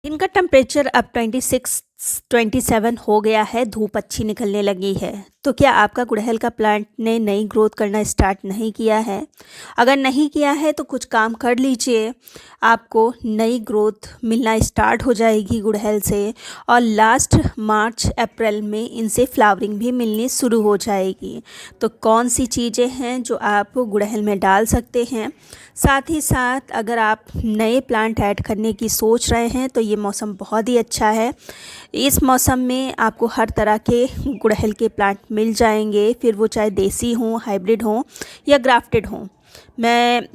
दिन का टेम्परेचर अब 26-27 हो गया है। धूप अच्छी निकलने लगी है। तो क्या आपका गुड़हल का प्लांट ने नई ग्रोथ करना स्टार्ट नहीं किया है? अगर नहीं किया है तो कुछ काम कर लीजिए, आपको नई ग्रोथ मिलना स्टार्ट हो जाएगी गुड़हल से। और लास्ट मार्च अप्रैल में इनसे फ्लावरिंग भी मिलनी शुरू हो जाएगी। तो कौन सी चीज़ें हैं जो आप गुड़हल में डाल सकते हैं? साथ ही साथ अगर आप नए प्लांट ऐड करने की सोच रहे हैं तो ये मौसम बहुत ही अच्छा है। इस मौसम में आपको हर तरह के गुड़हल के प्लांट मिल जाएंगे, फिर वो चाहे देसी हों, हाइब्रिड हों या ग्राफ्टेड हों। मैं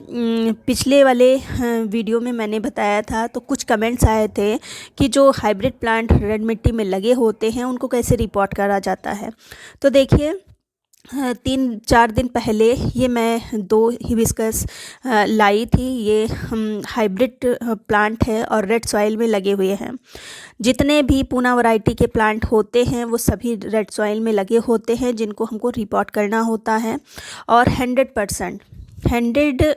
पिछले वाले वीडियो में मैंने बताया था, तो कुछ कमेंट्स आए थे कि जो हाइब्रिड प्लांट रेड मिट्टी में लगे होते हैं उनको कैसे रिपोर्ट करा जाता है। तो देखिए, 3-4 दिन पहले ये मैं 2 हिबिस्कस लाई थी। ये हाइब्रिड प्लांट है और रेड सॉइल में लगे हुए हैं। जितने भी पूना वैरायटी के प्लांट होते हैं वो सभी रेड सॉइल में लगे होते हैं, जिनको हमको रिपोर्ट करना होता है। और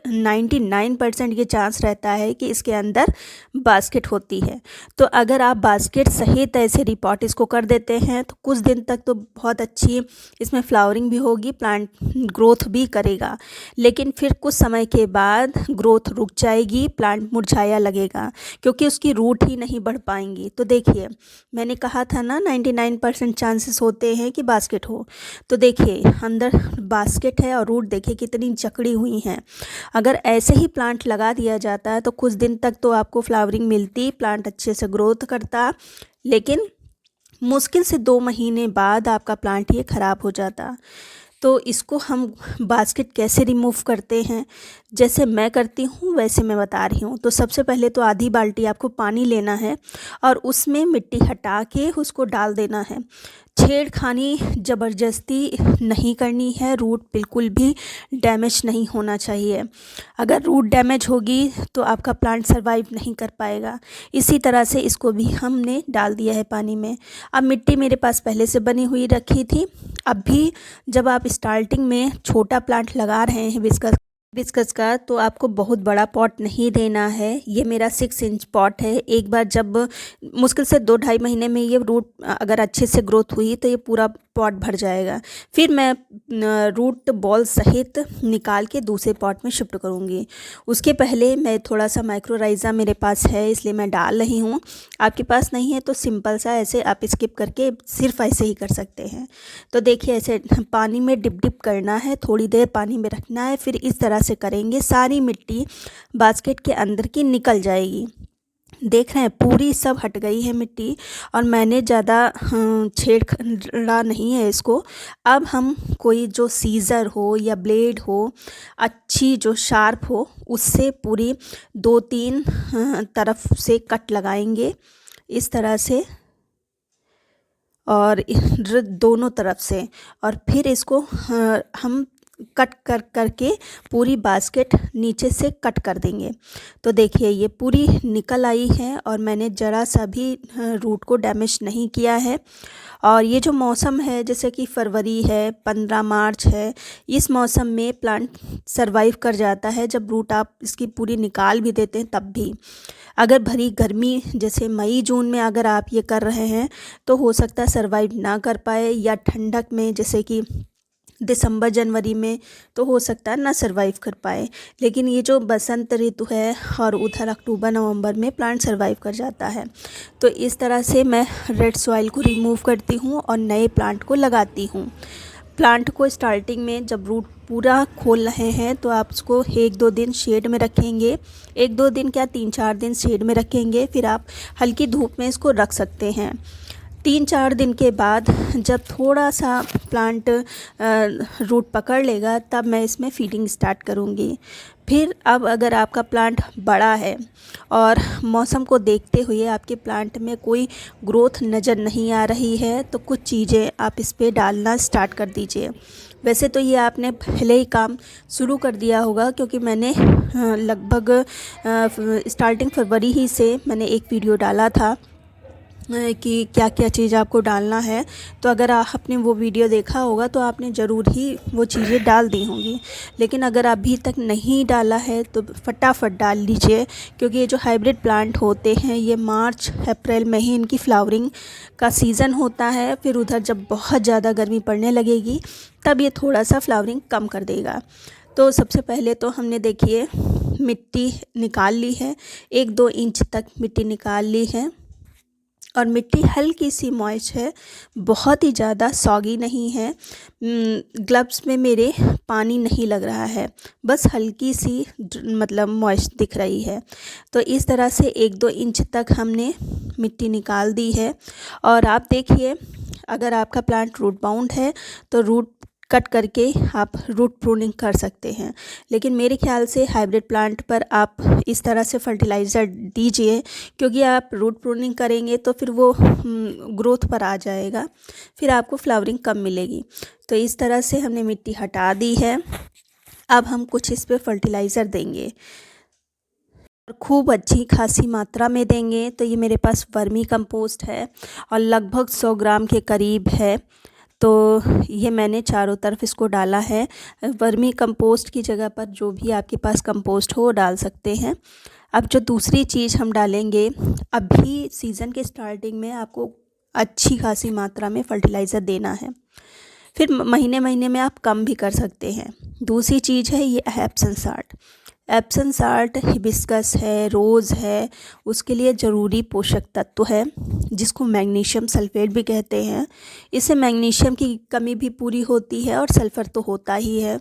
99% ये चांस रहता है कि इसके अंदर बास्केट होती है। तो अगर आप बास्केट सहित ऐसे रिपोर्ट इसको कर देते हैं तो कुछ दिन तक तो बहुत अच्छी इसमें फ्लावरिंग भी होगी, प्लांट ग्रोथ भी करेगा। लेकिन फिर कुछ समय के बाद ग्रोथ रुक जाएगी, प्लांट मुरझाया लगेगा क्योंकि उसकी रूट ही नहीं बढ़ पाएंगी। तो देखिए, मैंने कहा था ना 99% चांसेस होते हैं कि बास्केट हो। तो देखिए, अंदर बास्केट है और रूट देखिए कितनी जकड़ी हुई हैं। अगर ऐसे ही प्लांट लगा दिया जाता है तो कुछ दिन तक तो आपको फ्लावरिंग मिलती, प्लांट अच्छे से ग्रोथ करता, लेकिन मुश्किल से 2 महीने बाद आपका प्लांट ये ख़राब हो जाता। तो इसको हम बास्केट कैसे रिमूव करते हैं, जैसे मैं करती हूँ वैसे मैं बता रही हूँ। तो सबसे पहले तो आधी बाल्टी आपको पानी लेना है और उसमें मिट्टी हटा के उसको डाल देना है। छेड़खानी ज़बरदस्ती नहीं करनी है, रूट बिल्कुल भी डैमेज नहीं होना चाहिए। अगर रूट डैमेज होगी तो आपका प्लांट सर्वाइव नहीं कर पाएगा। इसी तरह से इसको भी हमने डाल दिया है पानी में। अब मिट्टी मेरे पास पहले से बनी हुई रखी थी। अब भी जब आप स्टार्टिंग में छोटा प्लांट लगा रहे हैं हिबिस्कस का, तो आपको बहुत बड़ा पॉट नहीं देना है। ये मेरा 6 इंच पॉट है। एक बार जब मुश्किल से 2-2.5 महीने में ये रूट अगर अच्छे से ग्रोथ हुई तो ये पूरा पॉट भर जाएगा। फिर मैं रूट बॉल सहित निकाल के दूसरे पॉट में शिफ्ट करूँगी। उसके पहले मैं थोड़ा सा माइक्रोराइज़ा मेरे पास है, इसलिए मैं डाल रही हूँ। आपके पास नहीं है तो सिंपल सा ऐसे आप स्किप करके सिर्फ ऐसे ही कर सकते हैं। तो देखिए, ऐसे पानी में डिप डिप करना है, थोड़ी देर पानी में रखना है। फिर इस तरह से करेंगे, सारी मिट्टी बास्केट के अंदर की निकल जाएगी। देख रहे हैं, पूरी सब हट गई है मिट्टी। और मैंने ज़्यादा छेड़ा नहीं है इसको। अब हम कोई जो सीज़र हो या ब्लेड हो, अच्छी जो शार्प हो, उससे पूरी 2-3 तरफ से कट लगाएंगे इस तरह से, और दोनों तरफ से। और फिर इसको हम कट कर करके पूरी बास्केट नीचे से कट कर देंगे। तो देखिए, ये पूरी निकल आई है और मैंने ज़रा सा भी रूट को डैमेज नहीं किया है। और ये जो मौसम है, जैसे कि फरवरी है, 15 मार्च है, इस मौसम में प्लांट सरवाइव कर जाता है। जब रूट आप इसकी पूरी निकाल भी देते हैं तब भी। अगर भरी गर्मी जैसे मई जून में अगर आप ये कर रहे हैं तो हो सकता है सरवाइव ना कर पाए, या ठंडक में जैसे कि दिसंबर जनवरी में तो हो सकता है ना सरवाइव कर पाए। लेकिन ये जो बसंत ऋतु है और उधर अक्टूबर नवंबर में प्लांट सरवाइव कर जाता है। तो इस तरह से मैं रेड सॉइल को रिमूव करती हूँ और नए प्लांट को लगाती हूँ। प्लांट को स्टार्टिंग में जब रूट पूरा खोल रहे हैं तो आप उसको 1-2 दिन शेड में रखेंगे। 1-2 दिन क्या, 3-4 दिन शेड में रखेंगे। फिर आप हल्की धूप में इसको रख सकते हैं। 3-4 दिन के बाद जब थोड़ा सा प्लांट रूट पकड़ लेगा तब मैं इसमें फीडिंग स्टार्ट करूँगी। फिर अब अगर आपका प्लांट बड़ा है और मौसम को देखते हुए आपके प्लांट में कोई ग्रोथ नज़र नहीं आ रही है तो कुछ चीज़ें आप इस पर डालना स्टार्ट कर दीजिए। वैसे तो ये आपने पहले ही काम शुरू कर दिया होगा, क्योंकि मैंने लगभग स्टार्टिंग फरवरी ही से मैंने एक वीडियो डाला था कि क्या क्या चीज़ आपको डालना है। तो अगर आपने वो वीडियो देखा होगा तो आपने ज़रूर ही वो चीज़ें डाल दी होंगी, लेकिन अगर अभी तक नहीं डाला है तो फटाफट डाल लीजिए, क्योंकि ये जो हाइब्रिड प्लांट होते हैं ये मार्च अप्रैल में ही इनकी फ्लावरिंग का सीज़न होता है। फिर उधर जब बहुत ज़्यादा गर्मी पड़ने लगेगी तब ये थोड़ा सा फ्लावरिंग कम कर देगा। तो सबसे पहले तो हमने देखिए मिट्टी निकाल ली है, 1-2 इंच तक मिट्टी निकाल ली है, और मिट्टी हल्की सी मॉइस्ट है, बहुत ही ज़्यादा सॉगी नहीं है। ग्लव्स में मेरे पानी नहीं लग रहा है, बस हल्की सी मतलब मॉइस्ट दिख रही है। तो इस तरह से 1-2 इंच तक हमने मिट्टी निकाल दी है। और आप देखिए, अगर आपका प्लांट रूट बाउंड है तो रूट कट करके आप रूट प्रूनिंग कर सकते हैं, लेकिन मेरे ख्याल से हाइब्रिड प्लांट पर आप इस तरह से फर्टिलाइज़र दीजिए, क्योंकि आप रूट प्रूनिंग करेंगे तो फिर वो ग्रोथ पर आ जाएगा, फिर आपको फ्लावरिंग कम मिलेगी। तो इस तरह से हमने मिट्टी हटा दी है। अब हम कुछ इस पर फर्टिलाइज़र देंगे और खूब अच्छी खासी मात्रा में देंगे। तो ये मेरे पास वर्मी कंपोस्ट है और लगभग 100 ग्राम के करीब है। तो ये मैंने चारों तरफ इसको डाला है। वर्मी कंपोस्ट की जगह पर जो भी आपके पास कंपोस्ट हो डाल सकते हैं। अब जो दूसरी चीज़ हम डालेंगे, अभी सीज़न के स्टार्टिंग में आपको अच्छी खासी मात्रा में फर्टिलाइज़र देना है, फिर महीने महीने में आप कम भी कर सकते हैं। दूसरी चीज़ है ये Epsom salt. Epsom salt hibiscus है, रोज़ है, उसके लिए ज़रूरी पोषक तत्व है, जिसको मैग्नीशियम सल्फेट भी कहते हैं। इससे मैग्नीशियम की कमी भी पूरी होती है और सल्फ़र तो होता ही है।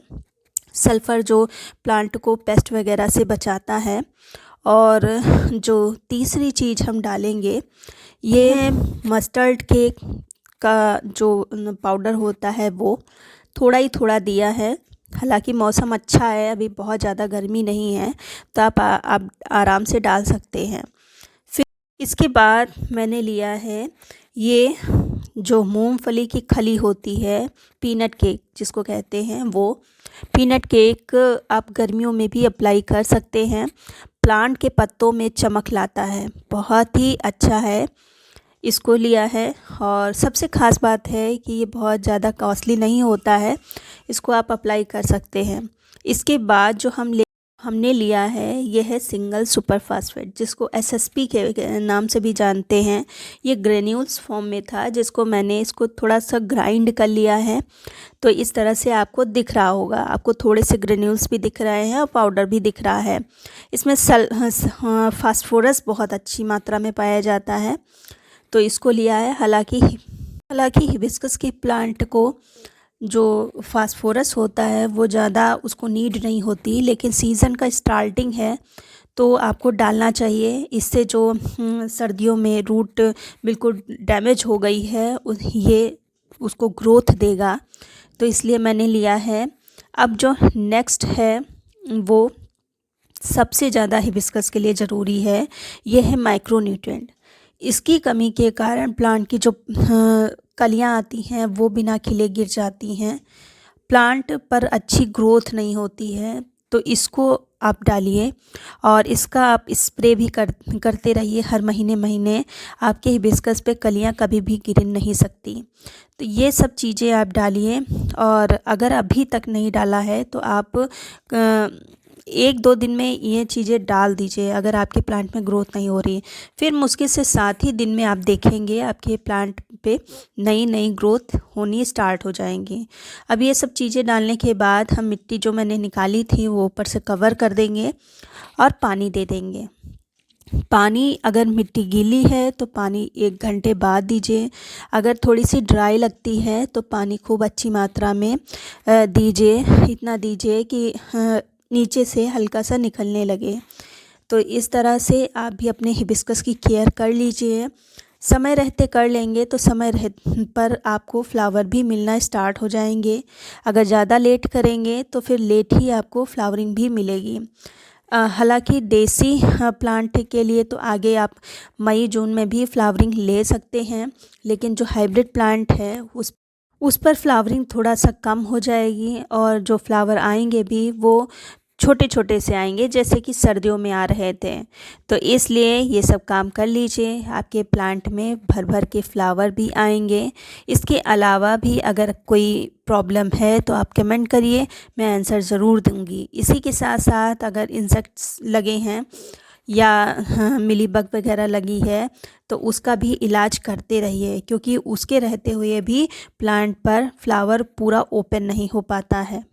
सल्फ़र जो प्लांट को पेस्ट वगैरह से बचाता है। और जो तीसरी चीज़ हम डालेंगे ये है मस्टर्ड केक का जो पाउडर होता है, वो थोड़ा ही थोड़ा दिया है। हालांकि मौसम अच्छा है, अभी बहुत ज़्यादा गर्मी नहीं है, तो आप आराम से डाल सकते हैं। फिर इसके बाद मैंने लिया है ये जो मूंगफली की खली होती है, पीनट केक जिसको कहते हैं, वो पीनट केक आप गर्मियों में भी अप्लाई कर सकते हैं। प्लांट के पत्तों में चमक लाता है, बहुत ही अच्छा है, इसको लिया है। और सबसे ख़ास बात है कि ये बहुत ज़्यादा कॉस्टली नहीं होता है, इसको आप अप्लाई कर सकते हैं। इसके बाद जो हमने लिया है ये है सिंगल सुपर फास्फेट, जिसको एसएसपी के नाम से भी जानते हैं। ये ग्रेन्यूल्स फॉर्म में था, जिसको मैंने इसको थोड़ा सा ग्राइंड कर लिया है। तो इस तरह से आपको दिख रहा होगा, आपको थोड़े से ग्रेन्यूल्स भी दिख रहे हैं और पाउडर भी दिख रहा है। इसमें फास्फोरस बहुत अच्छी मात्रा में पाया जाता है, तो इसको लिया है। हालांकि हिबिस्कस के प्लांट को जो फास्फोरस होता है वो ज़्यादा उसको नीड नहीं होती, लेकिन सीज़न का स्टार्टिंग है तो आपको डालना चाहिए। इससे जो सर्दियों में रूट बिल्कुल डैमेज हो गई है ये उसको ग्रोथ देगा, तो इसलिए मैंने लिया है। अब जो नेक्स्ट है वो सबसे ज़्यादा हिबिस्कस के लिए ज़रूरी है, ये है माइक्रोन्यूट्रिएंट। इसकी कमी के कारण प्लांट की जो कलियां आती हैं वो बिना खिले गिर जाती हैं, प्लांट पर अच्छी ग्रोथ नहीं होती है। तो इसको आप डालिए और इसका आप स्प्रे भी करते रहिए हर महीने महीने, आपके हिबिस्कस पे कलियां कभी भी गिर नहीं सकती। तो ये सब चीज़ें आप डालिए। और अगर अभी तक नहीं डाला है तो आप 1-2 दिन में ये चीज़ें डाल दीजिए, अगर आपके प्लांट में ग्रोथ नहीं हो रही। फिर मुश्किल से 7 ही दिन में आप देखेंगे आपके प्लांट पे नई ग्रोथ होनी स्टार्ट हो जाएंगी। अब ये सब चीज़ें डालने के बाद हम मिट्टी जो मैंने निकाली थी वो ऊपर से कवर कर देंगे और पानी दे देंगे। पानी अगर मिट्टी गीली है तो पानी 1 घंटे बाद दीजिए, अगर थोड़ी सी ड्राई लगती है तो पानी खूब अच्छी मात्रा में दीजिए, इतना दीजिए कि नीचे से हल्का सा निकलने लगे। तो इस तरह से आप भी अपने हिबिस्कस की केयर कर लीजिए। समय रहते कर लेंगे तो समय पर आपको फ्लावर भी मिलना स्टार्ट हो जाएंगे। अगर ज़्यादा लेट करेंगे तो फिर लेट ही आपको फ्लावरिंग भी मिलेगी। हालांकि देसी प्लांट के लिए तो आगे आप मई जून में भी फ्लावरिंग ले सकते हैं, लेकिन जो हाइब्रिड प्लांट है उस पर फ्लावरिंग थोड़ा सा कम हो जाएगी और जो फ्लावर आएंगे भी वो छोटे छोटे से आएंगे जैसे कि सर्दियों में आ रहे थे। तो इसलिए ये सब काम कर लीजिए, आपके प्लांट में भर भर के फ्लावर भी आएंगे। इसके अलावा भी अगर कोई प्रॉब्लम है तो आप कमेंट करिए, मैं आंसर ज़रूर दूंगी। इसी के साथ साथ अगर इंसेक्ट्स लगे हैं या मिलीबग वगैरह लगी है तो उसका भी इलाज करते रहिए, क्योंकि उसके रहते हुए भी प्लांट पर फ्लावर पूरा ओपन नहीं हो पाता है।